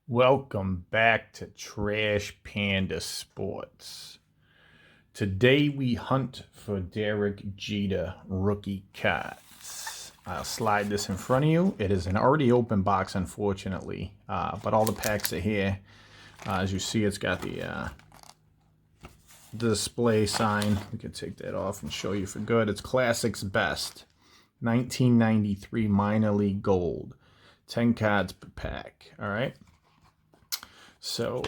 Welcome back to Trash Panda Sports. Today we hunt for Derek Jeter rookie cards. I'll slide this in front of you. It is an already open box, unfortunately, but all the packs are here. As you see, it's got the display sign. We can take that off and show you for good. It's Classics Best, 1993 Minor League Gold, 10 cards per pack. All right. So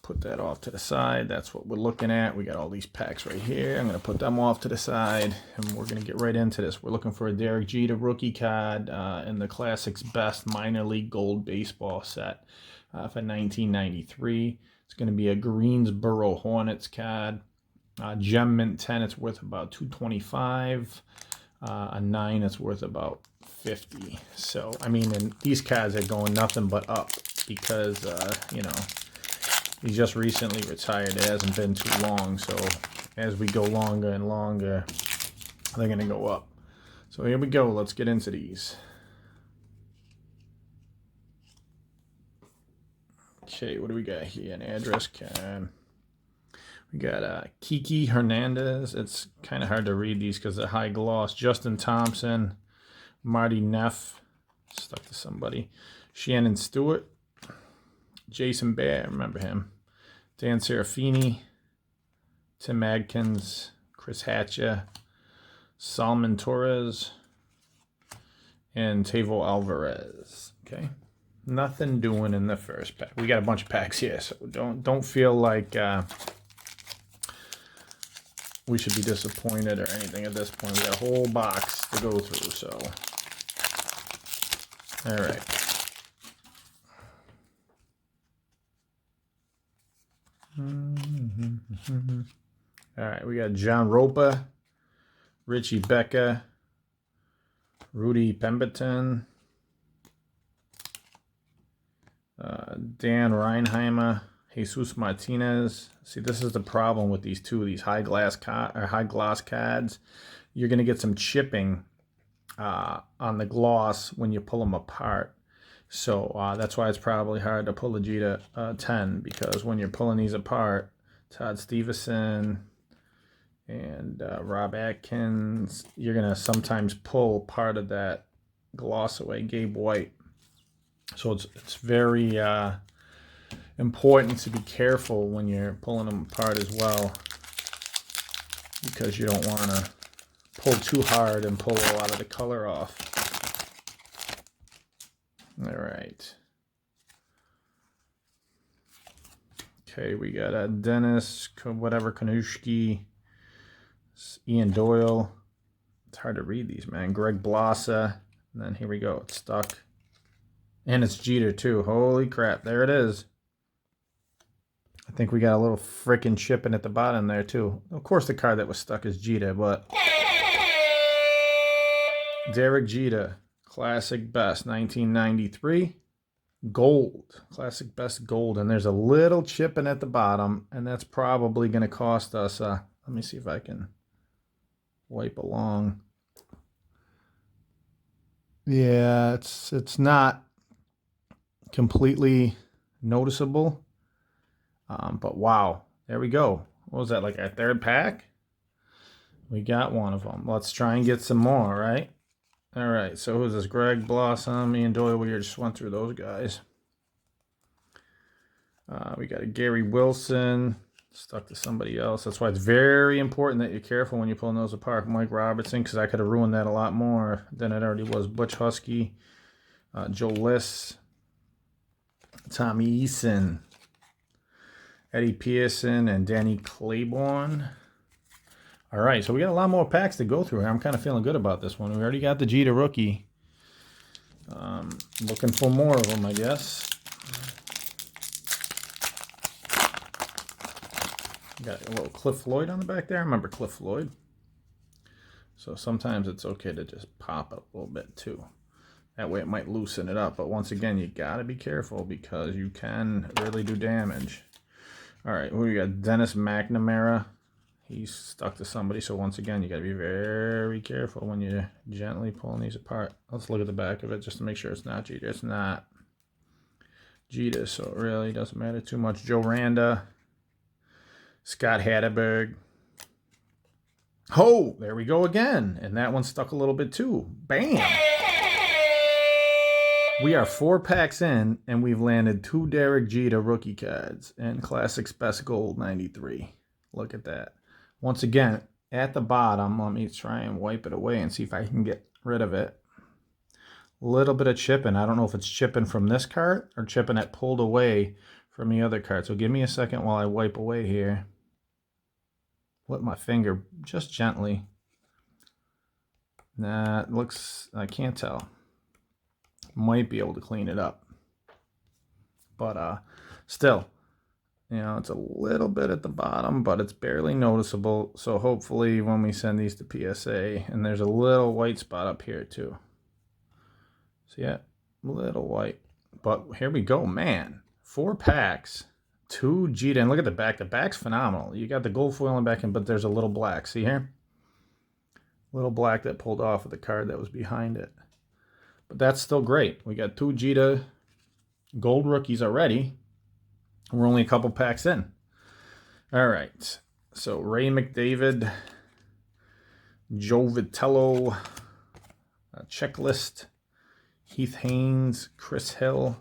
put that off to the side. That's what we're looking at. We got all these packs right here. I'm going to put them off to the side, and we're going to get right into this. We're looking for a Derek Jeter rookie card in the Classics Best Minor League Gold Baseball set for 1993. It's going to be a Greensboro Hornets card. Gem Mint 10, it's worth about $225. A 9, it's worth about $50. So, I mean, and these cards are going nothing but up because, he just recently retired. It hasn't been too long. So, as we go longer and longer, they're going to go up. So, here we go. Let's get into these. Okay, what do we got here? An address card. We got Kiki Hernandez. It's kind of hard to read these because they're high gloss. Justin Thompson, Marty Neff, stuck to somebody. Shannon Stewart, Jason Bear, remember him. Dan Serafini, Tim Adkins, Chris Hatcher, Salman Torres, and Tavo Alvarez. Okay, nothing doing in the first pack. We got a bunch of packs here, so don't feel like we should be disappointed or anything at this point. We got a whole box to go through, so. All right. All right, we got John Ropa, Richie Becca, Rudy Pemberton, Dan Reinheimer, Jesus Martinez. See, this is the problem with these high gloss cards. You're going to get some chipping on the gloss when you pull them apart. So that's why it's probably hard to pull a Jeter 10, because when you're pulling these apart, Todd Stevenson and Rob Atkins, you're going to sometimes pull part of that gloss away. Gabe White. So it's very important to be careful when you're pulling them apart as well, because you don't want to pull too hard and pull a lot of the color off. All right. Okay, we got Dennis, Kanushki, Ian Doyle. It's hard to read these, man. Greg Blassa. And then here we go. It's stuck. And it's Jeter, too. Holy crap. There it is. I think we got a little freaking chipping at the bottom there, too. Of course, the card that was stuck is Jeter, but Derek Jeter, Classic Best, 1993. Gold, Classic Best Gold. And there's a little chipping at the bottom, and that's probably going to cost us, let me see if I can wipe along. Yeah, it's not completely noticeable. But wow, there we go. What was that, like our third pack? We got one of them. Let's try and get some more, right? All right, so who's this? Greg Blossom, Ian Doyle. We just went through those guys. We got a Gary Wilson, stuck to somebody else. That's why it's very important that you're careful when you're pulling those apart. Mike Robertson, because I could have ruined that a lot more than it already was. Butch Husky, Joe Liss, Tommy Eason, Eddie Pearson, and Danny Claiborne. All right, so we got a lot more packs to go through here. I'm kind of feeling good about this one. We already got the Jeter rookie. Looking for more of them, I guess. Got a little Cliff Floyd on the back there. I remember Cliff Floyd. So sometimes it's okay to just pop it a little bit too. That way it might loosen it up. But once again, you got to be careful because you can really do damage. All right, we got Dennis McNamara. He's stuck to somebody. So once again, you got to be very careful when you're gently pulling these apart. Let's look at the back of it just to make sure it's not Jeter. It's not. Jeter, so it really doesn't matter too much. Joe Randa, Scott Hatterberg. Oh, there we go again. And that one stuck a little bit too. Bam! We are 4 packs in, and we've landed 2 Derek Jeter rookie cards and Classics Best Gold 93. Look at that. Once again, at the bottom, let me try and wipe it away and see if I can get rid of it. A little bit of chipping. I don't know if it's chipping from this card or chipping that pulled away from the other card. So give me a second while I wipe away here. With my finger just gently. Nah, it looks, I can't tell. Might be able to clean it up. But still, you know, it's a little bit at the bottom, but it's barely noticeable. So hopefully when we send these to PSA, and there's a little white spot up here too. So yeah, a little white. But here we go, man. 4 packs. 2 Jeter. And look at the back. The back's phenomenal. You got the gold foil in the back, but there's a little black. See here? Little black that pulled off of the card that was behind it. But that's still great. We got 2 Jeter gold rookies already. We're only a couple packs in. All right. So Ray McDavid, Joe Vitello, checklist, Heath Haynes, Chris Hill,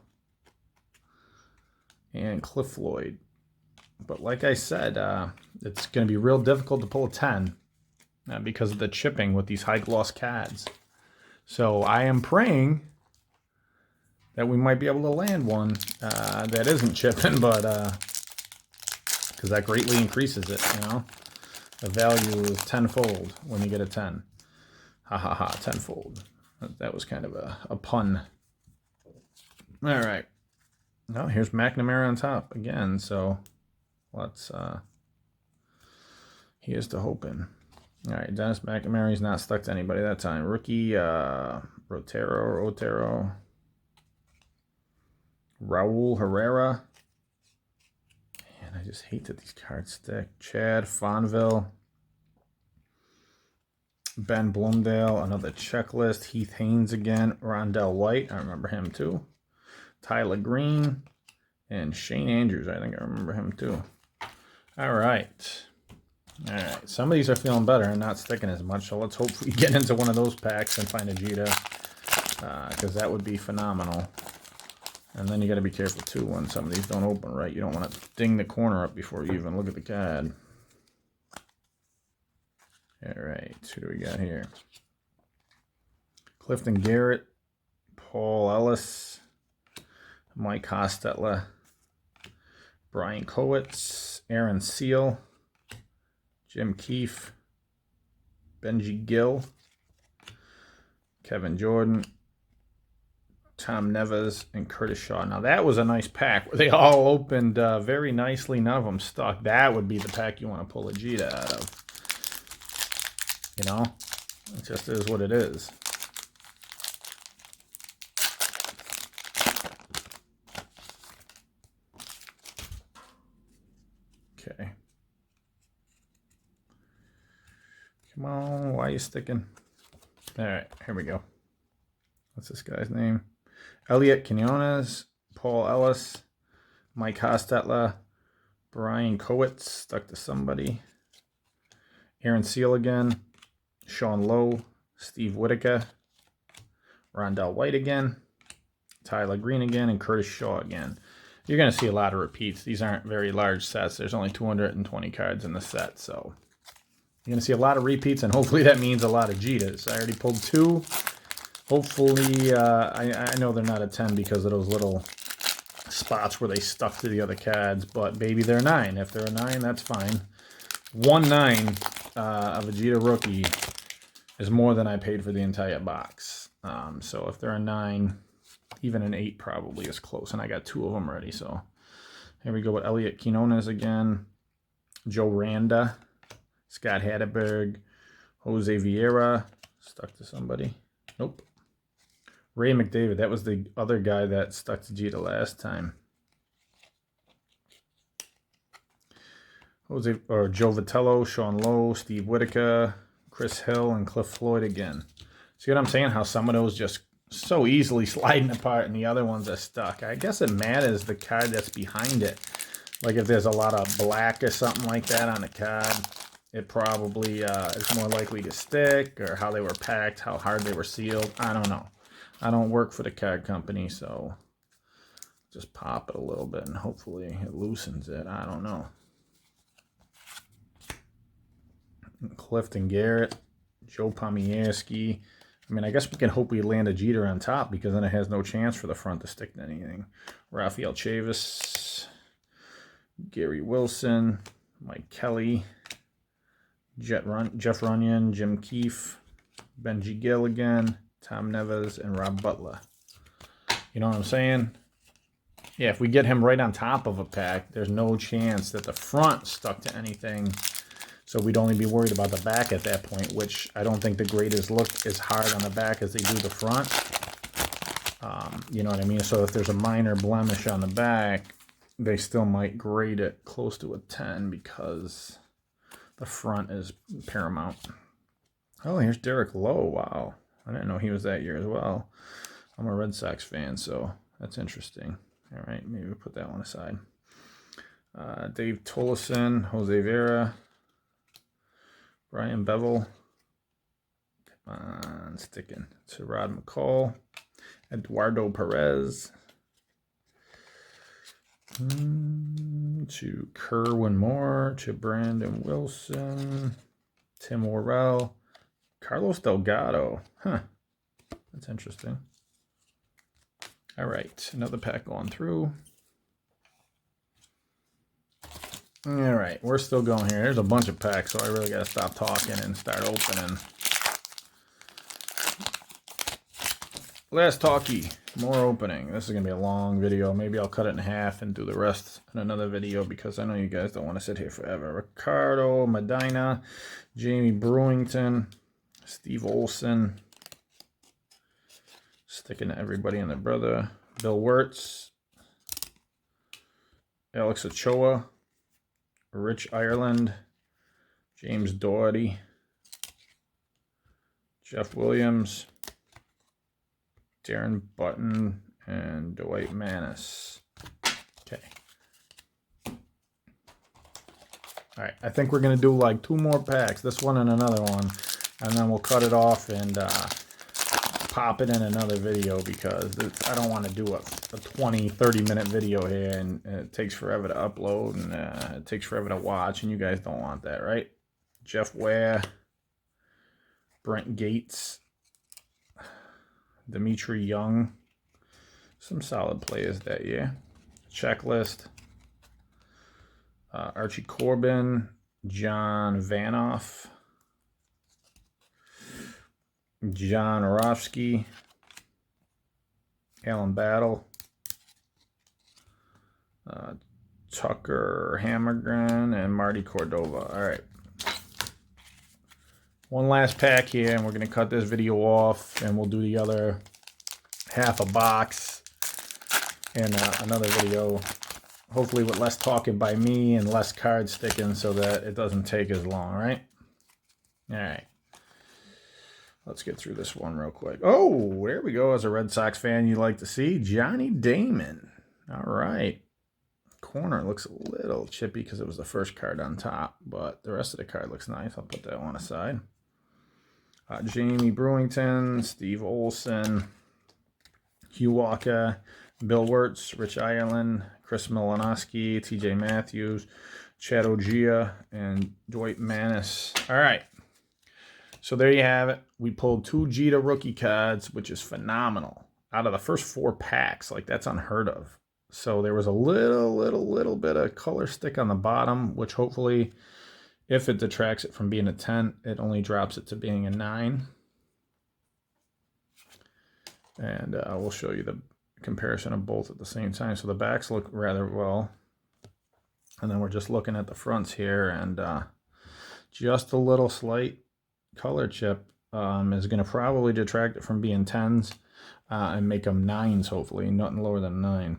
and Cliff Floyd. But like I said, it's going to be real difficult to pull a 10 because of the chipping with these high gloss cards. So I am praying that we might be able to land one that isn't chipping, but because that greatly increases it, you know. The value is tenfold when you get a 10. Ha ha ha, tenfold. That was kind of a pun. All right. No, here's McNamara on top again, so let's here's to hoping. All right, Dennis McNamara's not stuck to anybody that time. Rookie Otero, Raul Herrera. Man, I just hate that these cards stick. Chad Fonville, Ben Blumdale, another checklist. Heath Haynes again. Rondell White, I remember him too. Tyler Green, and Shane Andrews. I think I remember him too. All right. All right. Some of these are feeling better and not sticking as much. So let's hope we get into one of those packs and find a Jeter, because that would be phenomenal. And then you got to be careful too when some of these don't open right. You don't want to ding the corner up before you even look at the card. All right. Who do we got here? Clifton Garrett, Paul Ellis, Mike Hostetler, Brian Kowitz, Aaron Seal, Jim Keefe, Benji Gill, Kevin Jordan, Tom Nevers, and Curtis Shaw. Now that was a nice pack where they all opened very nicely. None of them stuck. That would be the pack you want to pull a Jeter out of. You know, it just is what it is. Okay. Come on, why are you sticking? All right, here we go. What's this guy's name? Elliot Quinones, Paul Ellis, Mike Hostetler, Brian Kowitz, stuck to somebody. Aaron Seal again, Sean Lowe, Steve Whitaker, Rondell White again, Tyler Green again, and Curtis Shaw again. You're going to see a lot of repeats. These aren't very large sets. There's only 220 cards in the set, so you're going to see a lot of repeats, and hopefully that means a lot of Jeters. I already pulled 2. Hopefully, I know they're not a 10 because of those little spots where they stuck to the other cards, but maybe they're 9. If they're a 9, that's fine. 1 9 of a Jeter rookie is more than I paid for the entire box. So if they're a 9, even an 8 probably is close, and I got 2 of them ready. So here we go with Elliot Quinones again, Joe Randa, Scott Hatterberg, Jose Vieira, stuck to somebody. Nope. Ray McDavid, that was the other guy that stuck to Jeter last time. Joe Vitello, Sean Lowe, Steve Whitaker, Chris Hill, and Cliff Floyd again. See what I'm saying? How some of those just so easily sliding apart, and the other ones are stuck. I guess it matters the card that's behind it. Like if there's a lot of black or something like that on the card, it probably is more likely to stick, or how they were packed, how hard they were sealed. I don't know. I don't work for the card company, so just pop it a little bit and hopefully it loosens it. I don't know. Clifton Garrett, Joe Pomierski. I mean, I guess we can hope we land a Jeter on top, because then it has no chance for the front to stick to anything. Rafael Chavis, Gary Wilson, Mike Kelly, Jeff Runyon, Jim Keefe, Benji Gilligan, Tom Neves, and Rob Butler. You know what I'm saying? Yeah, if we get him right on top of a pack, there's no chance that the front stuck to anything. So we'd only be worried about the back at that point, which I don't think the graders look as hard on the back as they do the front. You know what I mean? So if there's a minor blemish on the back, they still might grade it close to a 10 because the front is paramount. Oh, here's Derek Lowe. Wow. I didn't know he was that year as well. I'm a Red Sox fan, so that's interesting. All right, maybe we'll put that one aside. Dave Tolleson, Jose Vera, Brian Bevel. Come on, sticking to Rod McCall. Eduardo Perez. To Kerwin Moore. To Brandon Wilson. Tim Worrell. Carlos Delgado. Huh. That's interesting. All right, another pack going through. All right, we're still going here. There's a bunch of packs, so I really got to stop talking and start opening. Last talkie, more opening. This is going to be a long video. Maybe I'll cut it in half and do the rest in another video, because I know you guys don't want to sit here forever. Ricardo Medina, Jamie Brewington, Steve Olson. Sticking to everybody and their brother. Bill Wirtz. Alex Ochoa. Rich Ireland. James Doherty. Jeff Williams. Darren Button. And Dwight Manis. Okay. Alright, I think we're going to do like 2 more packs. This one and another one. And then we'll cut it off and pop it in another video, because I don't want to do a 20-30 minute video here, and it takes forever to upload, and it takes forever to watch, and you guys don't want that, right? Jeff Ware, Brent Gates, Dimitri Young, some solid players that year. Checklist, Archie Corbin, John Vanoff, John Orofsky, Alan Battle, Tucker Hammergren, and Marty Cordova. All right. One last pack here, and we're going to cut this video off, and we'll do the other half a box in another video, hopefully with less talking by me and less card sticking, so that it doesn't take as long, right? All right. Let's get through this one real quick. Oh, there we go. As a Red Sox fan, you like to see Johnny Damon. All right. Corner looks a little chippy because it was the first card on top, but the rest of the card looks nice. I'll put that one aside. Jamie Brewington, Steve Olson, Hugh Walker, Bill Wirtz, Rich Ireland, Chris Milanowski, TJ Matthews, Chad Ogia, and Dwight Manis. All right. So there you have it. We pulled 2 Jeter rookie cards, which is phenomenal. Out of the first 4 packs, like that's unheard of. So there was a little bit of color stick on the bottom, which hopefully, if it detracts it from being a 10, it only drops it to being a 9. And we'll show you the comparison of both at the same time. So the backs look rather well. And then we're just looking at the fronts here, and just a little slight color chip is going to probably detract it from being 10s and make them 9s, hopefully, nothing lower than 9.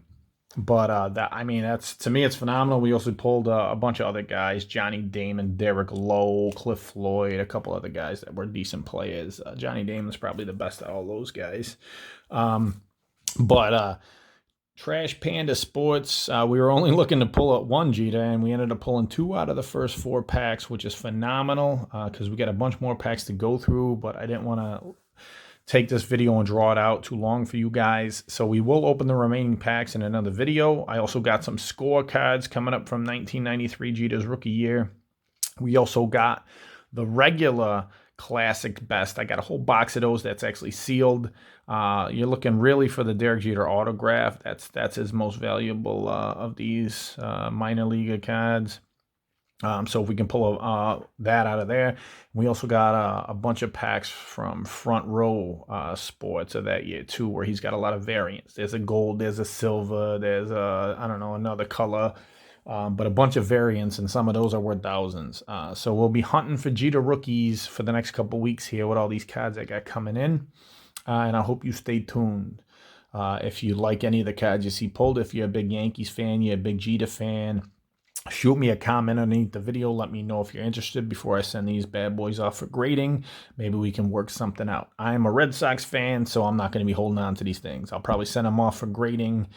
But I mean, that's, to me, it's phenomenal. We also pulled a bunch of other guys: Johnny Damon, Derek Lowe, Cliff Floyd, a couple other guys that were decent players. Johnny Damon's probably the best of all those guys. But Trash Panda Sports, we were only looking to pull up one Jeter, and we ended up pulling 2 out of the first 4 packs, which is phenomenal because we got a bunch more packs to go through, but I didn't want to take this video and draw it out too long for you guys. So we will open the remaining packs in another video. I also got some scorecards coming up from 1993 Jeter's rookie year. We also got the regular classic best. I got a whole box of those that's actually sealed. You're looking really for the Derek Jeter autograph. That's his most valuable of these minor league cards. So if we can pull that out of there. We also got a bunch of packs from Front Row Sports of that year too, where he's got a lot of variants. There's a gold, there's a silver, there's a, I don't know, another color. But a bunch of variants, and some of those are worth thousands. So we'll be hunting for Jeter rookies for the next couple weeks here with all these cards I got coming in. And I hope you stay tuned. If you like any of the cards you see pulled, if you're a big Yankees fan, you're a big Jeter fan, shoot me a comment underneath the video. Let me know if you're interested before I send these bad boys off for grading. Maybe we can work something out. I'm a Red Sox fan, so I'm not going to be holding on to these things. I'll probably send them off for grading,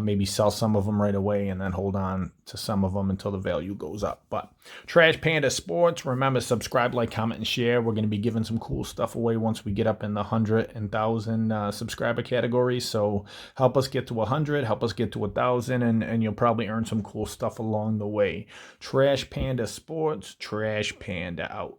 maybe sell some of them right away, and then hold on to some of them until the value goes up. But Trash Panda Sports, remember, subscribe, like, comment, and share. We're going to be giving some cool stuff away once we get up in the 100 and 1,000 subscriber categories. So help us get to 100, help us get to 1,000, and you'll probably earn some cool stuff along the way. Trash Panda Sports, Trash Panda out.